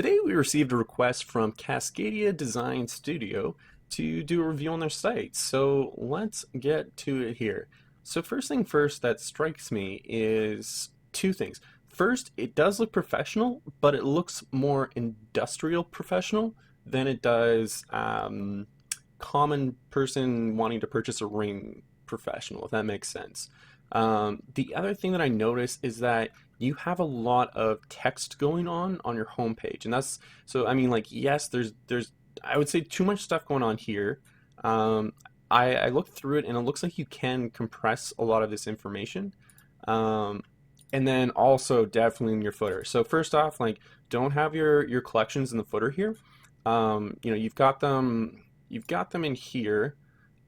Today we received a request from Cascadia Design Studio to do a review on their site. So let's get to it here. So first thing first that strikes me is two things. First, it does look professional, but it looks more industrial professional than it does common person wanting to purchase a ring professional, if that makes sense. The other thing that I noticed is that you have a lot of text going on your homepage, and that's so. I mean, like, yes, there's I would say too much stuff going on here. Um, I looked through it, and it looks like you can compress a lot of this information. Um, and then also definitely in your footer. So first off, like, don't have your collections in the footer here. You've got them in here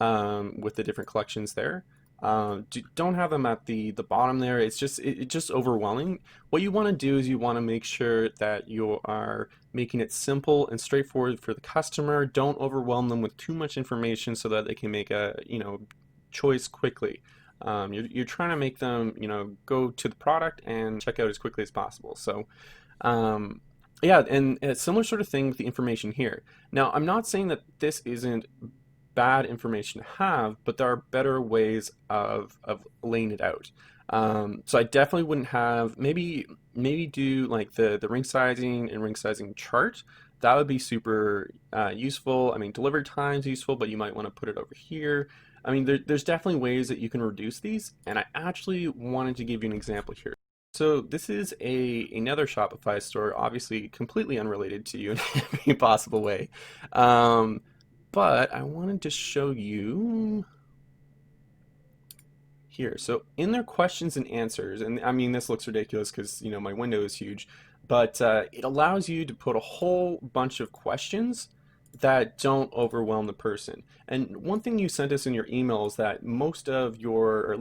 with the different collections there. Don't have them at the bottom there. It's just overwhelming. What you want to do is you want to make sure that you are making it simple and straightforward for the customer. Don't overwhelm them with too much information so that they can make a choice quickly. You're trying to make them go to the product and check out as quickly as possible. So yeah, and a similar sort of thing with the information here. Now, I'm not saying that this isn't bad information to have, but there are better ways of laying it out. So I definitely wouldn't have maybe do like the ring sizing and ring sizing chart. That would be super useful. I mean, delivery time's useful, but you might want to put it over here. I mean, there's definitely ways that you can reduce these, and I actually wanted to give you an example here. So this is another Shopify store, obviously completely unrelated to you in every possible way. Um, but I wanted to show you here. So in their questions and answers, and I mean, this looks ridiculous because, my window is huge, but it allows you to put a whole bunch of questions that don't overwhelm the person. And one thing you sent us in your email is that most of your, or at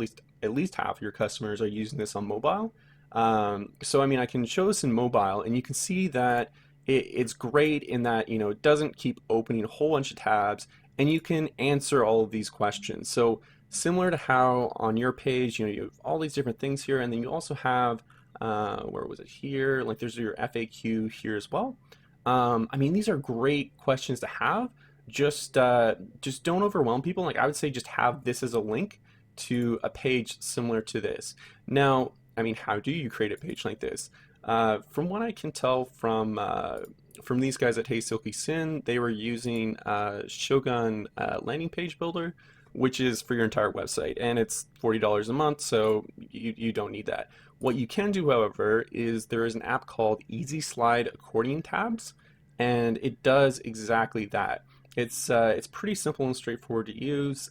least half of your customers are using this on mobile. So I mean, I can show this in mobile, and you can see that it's great in that it doesn't keep opening a whole bunch of tabs, and you can answer all of these questions. So similar to how on your page, you have all these different things here, and then you also have where was it here? Like there's your FAQ here as well. I mean, these are great questions to have. Just don't overwhelm people. Like I would say, just have this as a link to a page similar to this. Now, I mean, how do you create a page like this? From what I can tell from these guys at Hey Silky Sin, they were using Shogun landing page builder, which is for your entire website, and it's $40 a month, so you don't need that. What you can do, however, is there is an app called Easy Slide Accordion Tabs, and it does exactly that. It's pretty simple and straightforward to use.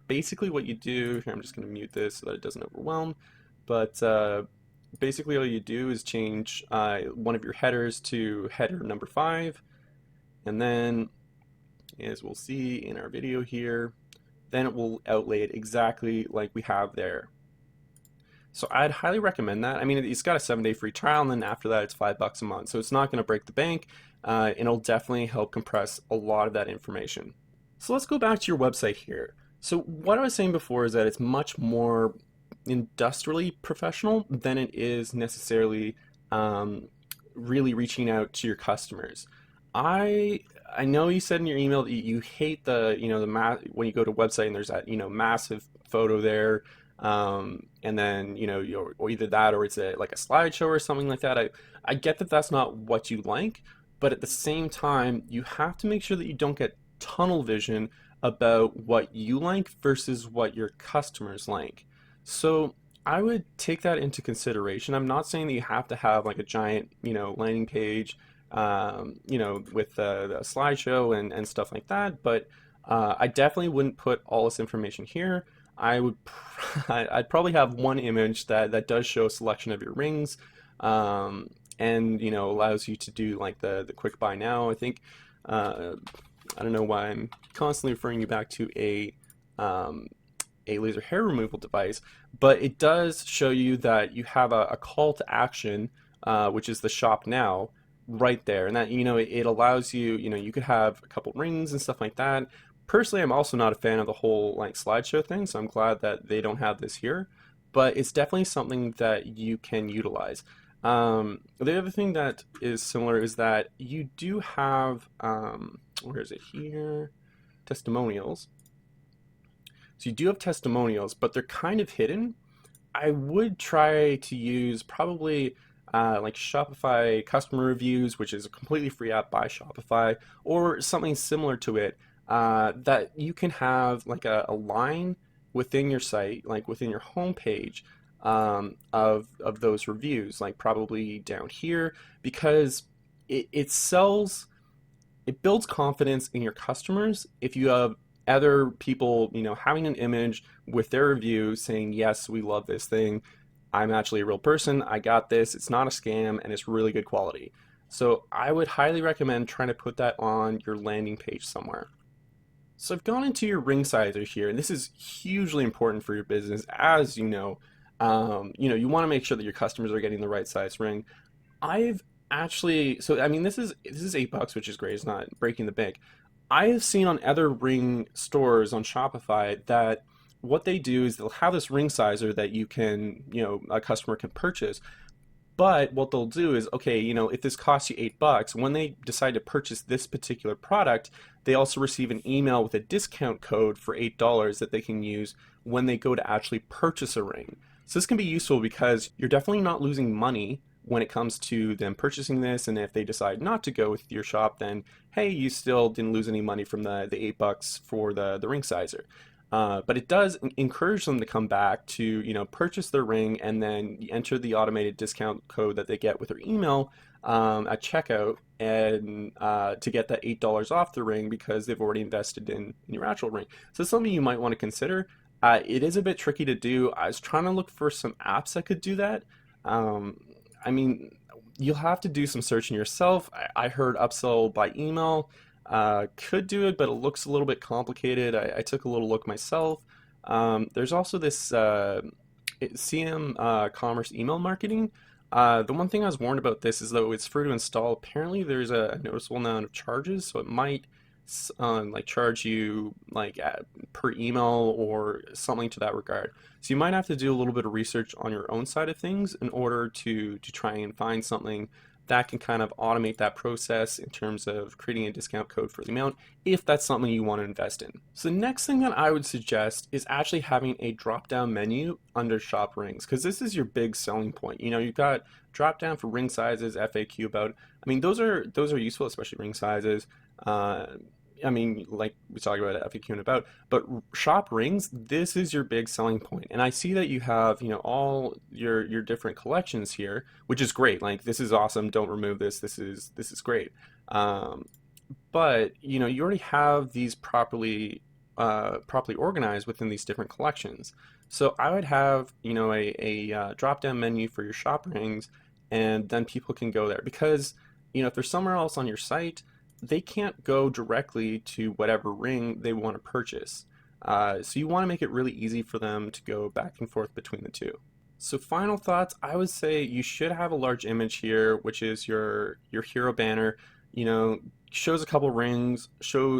Basically, what you do here, I'm just going to mute this so that it doesn't overwhelm. But basically, all you do is change one of your headers to header number 5, and then, as we'll see in our video here, then it will outlay it exactly like we have there. So I'd highly recommend that. I mean, it's got a 7-day free trial, and then after that, it's $5 a month. So it's not going to break the bank, and it'll definitely help compress a lot of that information. So let's go back to your website here. So what I was saying before is that it's much more industrially professional than it is necessarily really reaching out to your customers. I I know you said in your email that you hate the when you go to a website and there's that massive photo there, and then or either that or it's like a slideshow or something like that. I get that that's not what you like, but at the same time you have to make sure that you don't get tunnel vision about what you like versus what your customers like. So I would take that into consideration. I'm not saying that you have to have like a giant, landing page, with a slideshow and stuff like that. But I definitely wouldn't put all this information here. I would, I'd probably have one image that does show a selection of your rings, and allows you to do like the quick buy now. I think I don't know why I'm constantly referring you back to a laser hair removal device, but it does show you that you have a call to action, which is the shop now, right there, and that it allows you, you could have a couple rings and stuff like that. Personally, I'm also not a fan of the whole like slideshow thing, so I'm glad that they don't have this here, but it's definitely something that you can utilize. The other thing that is similar is that you do have, where is it here? Testimonials. So you do have testimonials, but they're kind of hidden. I would try to use probably like Shopify customer reviews, which is a completely free app by Shopify, or something similar to it that you can have like a line within your site, like within your homepage of those reviews, like probably down here, because it sells, it builds confidence in your customers if you have other people, having an image with their review saying, yes, we love this thing. I'm actually a real person. I got this. It's not a scam and it's really good quality. So I would highly recommend trying to put that on your landing page somewhere. So I've gone into your ring sizer here, and this is hugely important for your business. As you know, you want to make sure that your customers are getting the right size ring. I've actually, so I mean, this is $8, which is great. It's not breaking the bank. I have seen on other ring stores on Shopify that what they do is they'll have this ring sizer that you can, a customer can purchase. But what they'll do is, okay, if this costs you $8, when they decide to purchase this particular product, they also receive an email with a discount code for $8 that they can use when they go to actually purchase a ring. So this can be useful because you're definitely not losing money when it comes to them purchasing this. And if they decide not to go with your shop, then hey, you still didn't lose any money from the $8 for the ring sizer. But it does encourage them to come back to, purchase their ring and then enter the automated discount code that they get with their email at checkout, and to get that $8 off the ring because they've already invested in your actual ring. So it's something you might want to consider. It is a bit tricky to do. I was trying to look for some apps that could do that. Um, I mean, you'll have to do some searching yourself. I heard upsell by email could do it, but it looks a little bit complicated. I took a little look myself. There's also this CM Commerce email marketing. The one thing I was warned about this is though it's free to install. Apparently, there's a noticeable amount of charges, so it might like charge you like per email or something to that regard. So you might have to do a little bit of research on your own side of things in order to try and find something that can kind of automate that process in terms of creating a discount code for the amount if that's something you want to invest in. So the next thing that I would suggest is actually having a drop down menu under shop rings, because this is your big selling point. You've got drop down for ring sizes, FAQ about. I mean, those are useful, especially ring sizes. Uh, I mean, like we talked about FAQ and about, but shop rings, this is your big selling point. And I see that you have, all your different collections here, which is great. Like this is awesome. Don't remove this. This is great. Um, but you already have these properly organized within these different collections. So I would have, a drop down menu for your shop rings, and then people can go there because, if they're somewhere else on your site, they can't go directly to whatever ring they want to purchase. So you want to make it really easy for them to go back and forth between the two. So final thoughts, I would say you should have a large image here, which is your hero banner. Shows a couple rings,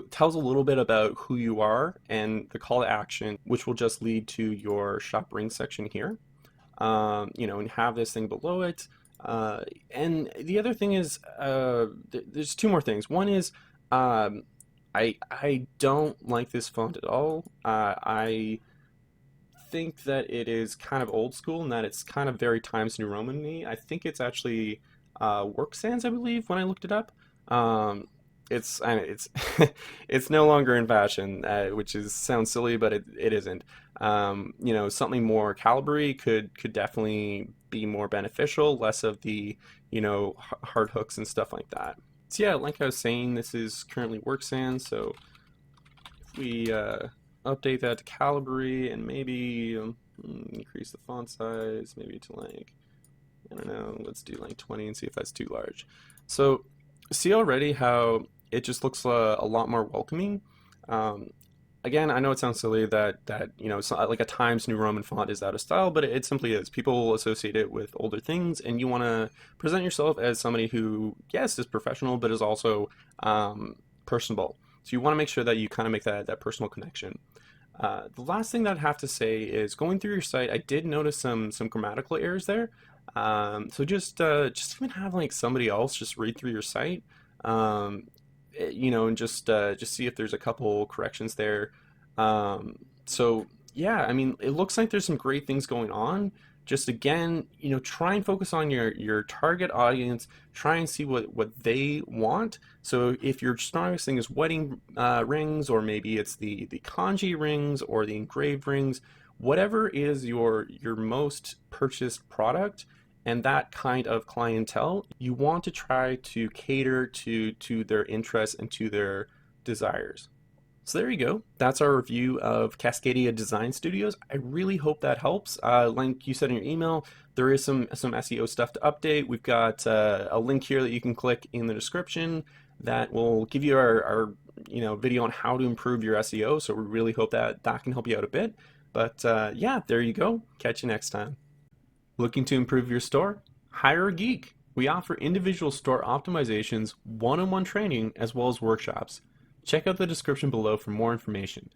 tells a little bit about who you are and the call to action, which will just lead to your shop ring section here. And have this thing below it. And the other thing is, there's two more things. One is, I don't like this font at all. I think that it is kind of old school and that it's kind of very Times New Roman-y. I think it's actually Work Sans, I believe, when I looked it up. It's it's no longer in fashion, which sounds silly, but it isn't. Something more Calibri could definitely be more beneficial, less of the hard hooks and stuff like that. So yeah, like I was saying, this is currently Work Sans, so if we update that to Calibri and maybe increase the font size, maybe to like, I don't know, let's do like 20 and see if that's too large. So see already how it just looks a lot more welcoming. Again, I know it sounds silly that like a Times New Roman font is out of style, but it simply is. People associate it with older things, and you want to present yourself as somebody who, yes, is professional, but is also personable. So you want to make sure that you kind of make that personal connection. The last thing that I'd have to say is going through your site, I did notice some grammatical errors there. So just even have like somebody else just read through your site, um, and just see if there's a couple corrections there. So yeah, I mean, it looks like there's some great things going on. Just again, try and focus on your target audience. Try and see what they want. So if your strongest thing is wedding rings, or maybe it's the kanji rings or the engraved rings, whatever is your most purchased product and that kind of clientele, you want to try to cater to their interests and to their desires. So there you go. That's our review of Cascadia Design Studios. I really hope that helps. Like you said in your email, there is some SEO stuff to update. We've got a link here that you can click in the description that will give you our video on how to improve your SEO. So we really hope that can help you out a bit. But yeah, there you go. Catch you next time. Looking to improve your store? Hire a geek. We offer individual store optimizations, one-on-one training, as well as workshops. Check out the description below for more information.